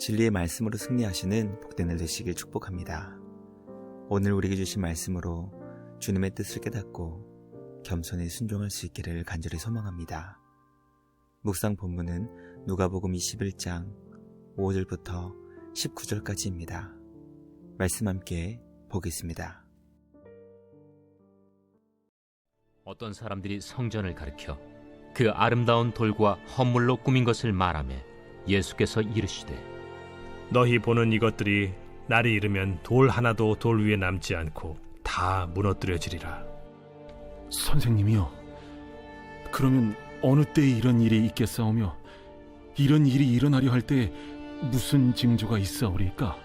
진리의 말씀으로 승리하시는 복된 날 되시길 축복합니다. 오늘 우리에게 주신 말씀으로 주님의 뜻을 깨닫고 겸손히 순종할 수 있기를 간절히 소망합니다. 묵상 본문은 누가복음 21장 5절부터 19절까지입니다. 말씀 함께 보겠습니다. 어떤 사람들이 성전을 가리켜 그 아름다운 돌과 헌물로 꾸민 것을 말하며 예수께서 이르시되 너희 보는 이것들이 날이 이르면 돌 하나도 돌 위에 남지 않고 다 무너뜨려지리라. 선생님이요, 그러면 어느 때에 이런 일이 있겠사오며 이런 일이 일어나려 할 때에 무슨 징조가 있사오리까?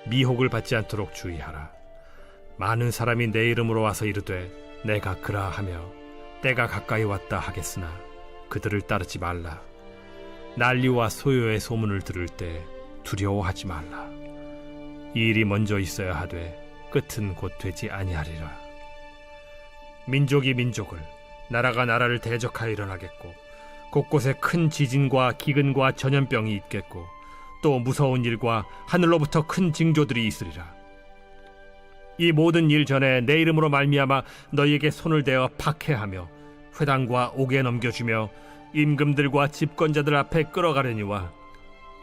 미혹을 받지 않도록 주의하라. 많은 사람이 내 이름으로 와서 이르되 내가 그라하며 때가 가까이 왔다 하겠으나 그들을 따르지 말라. 난리와 소요의 소문을 들을 때 두려워하지 말라. 이 일이 먼저 있어야 하되 끝은 곧 되지 아니하리라. 민족이 민족을, 나라가 나라를 대적하여 일어나겠고 곳곳에 큰 지진과 기근과 전염병이 있겠고 또 무서운 일과 하늘로부터 큰 징조들이 있으리라. 이 모든 일 전에 내 이름으로 말미암아 너희에게 손을 대어 박해하며 회당과 옥에 넘겨주며 임금들과 집권자들 앞에 끌어가려니와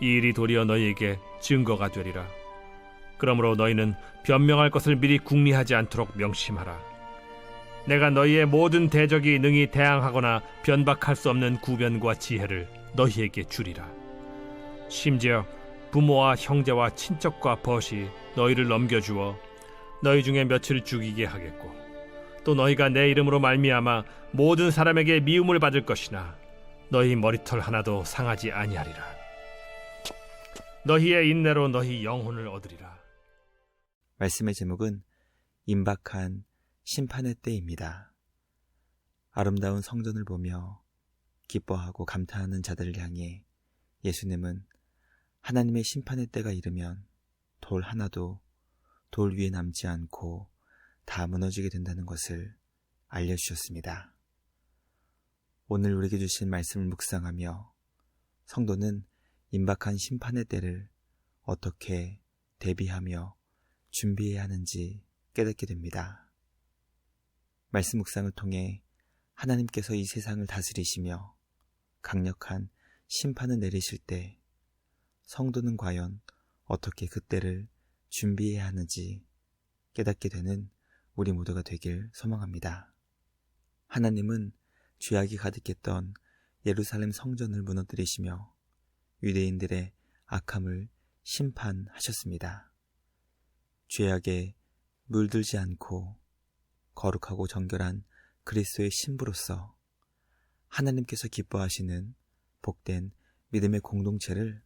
이 일이 도리어 너희에게 증거가 되리라. 그러므로 너희는 변명할 것을 미리 궁리하지 않도록 명심하라. 내가 너희의 모든 대적이 능히 대항하거나 변박할 수 없는 구변과 지혜를 너희에게 주리라. 심지어 부모와 형제와 친척과 벗이 너희를 넘겨주어 너희 중에 몇을 죽이게 하겠고 또 너희가 내 이름으로 말미암아 모든 사람에게 미움을 받을 것이나 너희 머리털 하나도 상하지 아니하리라. 너희의 인내로 너희 영혼을 얻으리라. 말씀의 제목은 임박한 심판의 때입니다. 아름다운 성전을 보며 기뻐하고 감탄하는 자들을 향해 예수님은 하나님의 심판의 때가 이르면 돌 하나도 돌 위에 남지 않고 다 무너지게 된다는 것을 알려주셨습니다. 오늘 우리에게 주신 말씀을 묵상하며 성도는 임박한 심판의 때를 어떻게 대비하며 준비해야 하는지 깨닫게 됩니다. 말씀 묵상을 통해 하나님께서 이 세상을 다스리시며 강력한 심판을 내리실 때 성도는 과연 어떻게 그때를 준비해야 하는지 깨닫게 되는 우리 모두가 되길 소망합니다. 하나님은 죄악이 가득했던 예루살렘 성전을 무너뜨리시며 유대인들의 악함을 심판하셨습니다. 죄악에 물들지 않고 거룩하고 정결한 그리스도의 신부로서 하나님께서 기뻐하시는 복된 믿음의 공동체를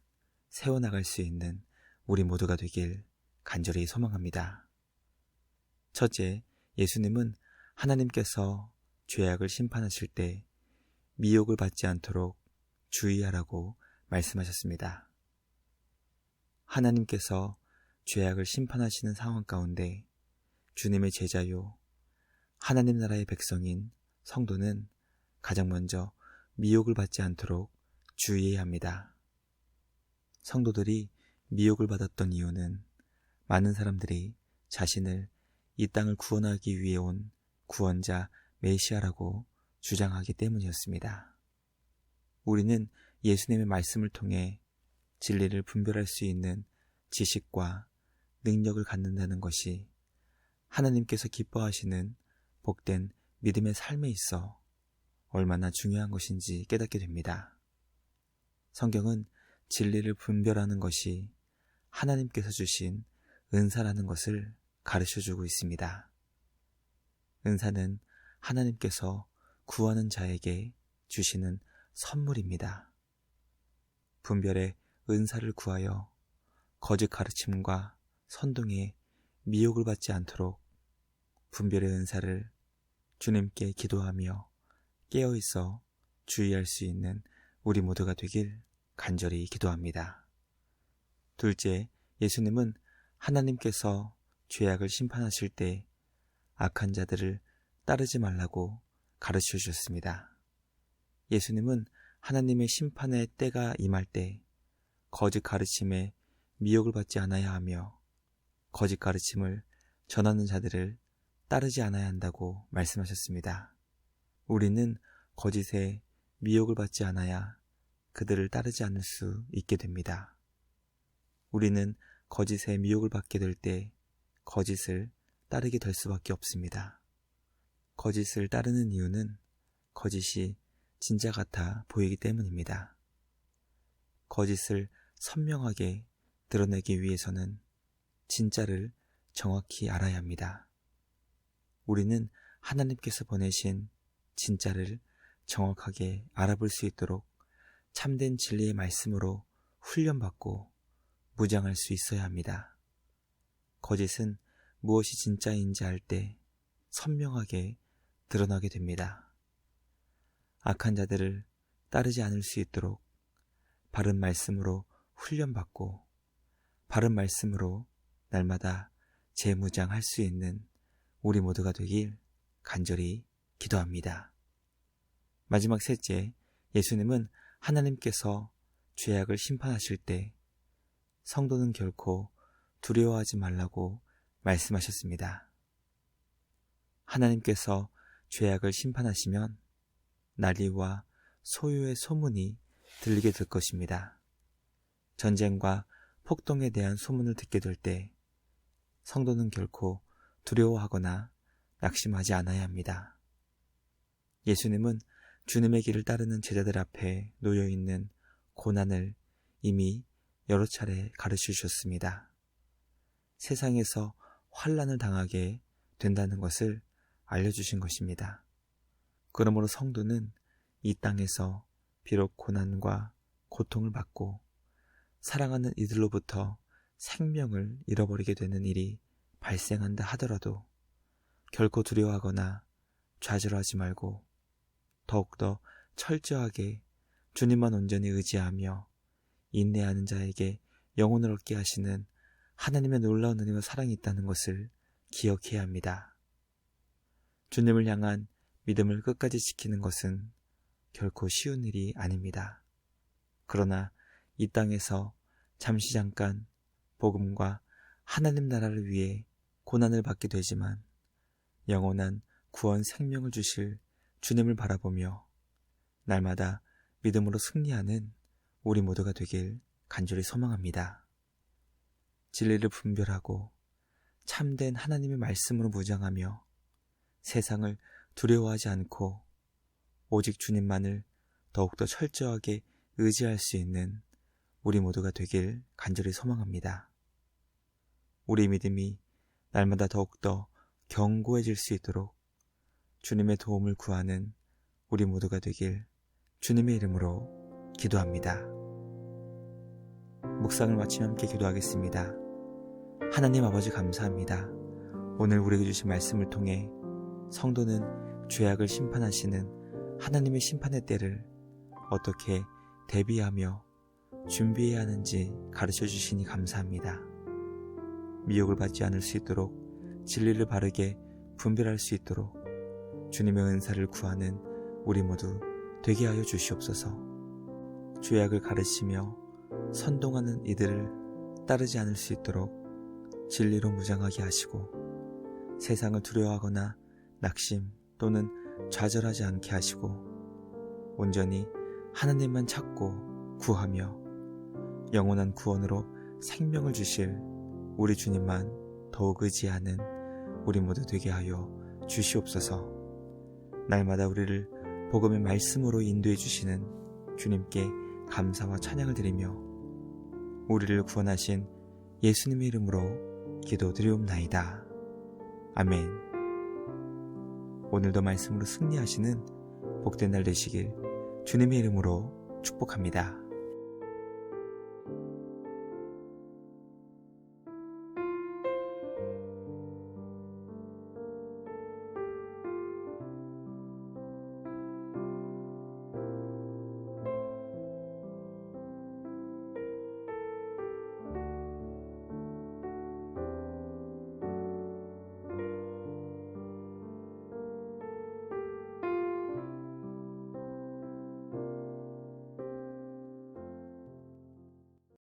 세워나갈 수 있는 우리 모두가 되길 간절히 소망합니다. 첫째, 예수님은 하나님께서 죄악을 심판하실 때 미혹을 받지 않도록 주의하라고 말씀하셨습니다. 하나님께서 죄악을 심판하시는 상황 가운데 주님의 제자요 하나님 나라의 백성인 성도는 가장 먼저 미혹을 받지 않도록 주의해야 합니다. 성도들이 미혹을 받았던 이유는 많은 사람들이 자신을 이 땅을 구원하기 위해 온 구원자 메시아라고 주장하기 때문이었습니다. 우리는 예수님의 말씀을 통해 진리를 분별할 수 있는 지식과 능력을 갖는다는 것이 하나님께서 기뻐하시는 복된 믿음의 삶에 있어 얼마나 중요한 것인지 깨닫게 됩니다. 성경은 진리를 분별하는 것이 하나님께서 주신 은사라는 것을 가르쳐주고 있습니다. 은사는 하나님께서 구하는 자에게 주시는 선물입니다. 분별의 은사를 구하여 거짓 가르침과 선동에 미혹을 받지 않도록 분별의 은사를 주님께 기도하며 깨어있어 주의할 수 있는 우리 모두가 되길 간절히 기도합니다. 둘째, 예수님은 하나님께서 죄악을 심판하실 때 악한 자들을 따르지 말라고 가르쳐 주셨습니다. 예수님은 하나님의 심판의 때가 임할 때 거짓 가르침에 미혹을 받지 않아야 하며 거짓 가르침을 전하는 자들을 따르지 않아야 한다고 말씀하셨습니다. 우리는 거짓에 미혹을 받지 않아야 그들을 따르지 않을 수 있게 됩니다. 우리는 거짓에 미혹을 받게 될 때 거짓을 따르게 될 수밖에 없습니다. 거짓을 따르는 이유는 거짓이 진짜 같아 보이기 때문입니다. 거짓을 선명하게 드러내기 위해서는 진짜를 정확히 알아야 합니다. 우리는 하나님께서 보내신 진짜를 정확하게 알아볼 수 있도록 참된 진리의 말씀으로 훈련받고 무장할 수 있어야 합니다. 거짓은 무엇이 진짜인지 알 때 선명하게 드러나게 됩니다. 악한 자들을 따르지 않을 수 있도록 바른 말씀으로 훈련받고 바른 말씀으로 날마다 재무장할 수 있는 우리 모두가 되길 간절히 기도합니다. 마지막 셋째, 예수님은 하나님께서 죄악을 심판하실 때 성도는 결코 두려워하지 말라고 말씀하셨습니다. 하나님께서 죄악을 심판하시면 난리와 소요의 소문이 들리게 될 것입니다. 전쟁과 폭동에 대한 소문을 듣게 될 때 성도는 결코 두려워하거나 낙심하지 않아야 합니다. 예수님은 주님의 길을 따르는 제자들 앞에 놓여있는 고난을 이미 여러 차례 가르쳐 주셨습니다. 세상에서 환난을 당하게 된다는 것을 알려주신 것입니다. 그러므로 성도는 이 땅에서 비록 고난과 고통을 받고 사랑하는 이들로부터 생명을 잃어버리게 되는 일이 발생한다 하더라도 결코 두려워하거나 좌절하지 말고 더욱더 철저하게 주님만 온전히 의지하며 인내하는 자에게 영혼을 얻게 하시는 하나님의 놀라운 은혜와 사랑이 있다는 것을 기억해야 합니다. 주님을 향한 믿음을 끝까지 지키는 것은 결코 쉬운 일이 아닙니다. 그러나 이 땅에서 잠시 잠깐 복음과 하나님 나라를 위해 고난을 받게 되지만 영원한 구원 생명을 주실 주님을 바라보며 날마다 믿음으로 승리하는 우리 모두가 되길 간절히 소망합니다. 진리를 분별하고 참된 하나님의 말씀으로 무장하며 세상을 두려워하지 않고 오직 주님만을 더욱더 철저하게 의지할 수 있는 우리 모두가 되길 간절히 소망합니다. 우리 믿음이 날마다 더욱더 견고해질 수 있도록 주님의 도움을 구하는 우리 모두가 되길 주님의 이름으로 기도합니다. 묵상을 마치며 함께 기도하겠습니다. 하나님 아버지 감사합니다. 오늘 우리에게 주신 말씀을 통해 성도는 죄악을 심판하시는 하나님의 심판의 때를 어떻게 대비하며 준비해야 하는지 가르쳐 주시니 감사합니다. 미혹을 받지 않을 수 있도록 진리를 바르게 분별할 수 있도록 주님의 은사를 구하는 우리 모두 되게 하여 주시옵소서. 죄악을 가르치며 선동하는 이들을 따르지 않을 수 있도록 진리로 무장하게 하시고 세상을 두려워하거나 낙심 또는 좌절하지 않게 하시고 온전히 하나님만 찾고 구하며 영원한 구원으로 생명을 주실 우리 주님만 더욱 의지하는 우리 모두 되게 하여 주시옵소서. 날마다 우리를 복음의 말씀으로 인도해 주시는 주님께 감사와 찬양을 드리며 우리를 구원하신 예수님의 이름으로 기도드리옵나이다. 아멘. 오늘도 말씀으로 승리하시는 복된 날 되시길 주님의 이름으로 축복합니다.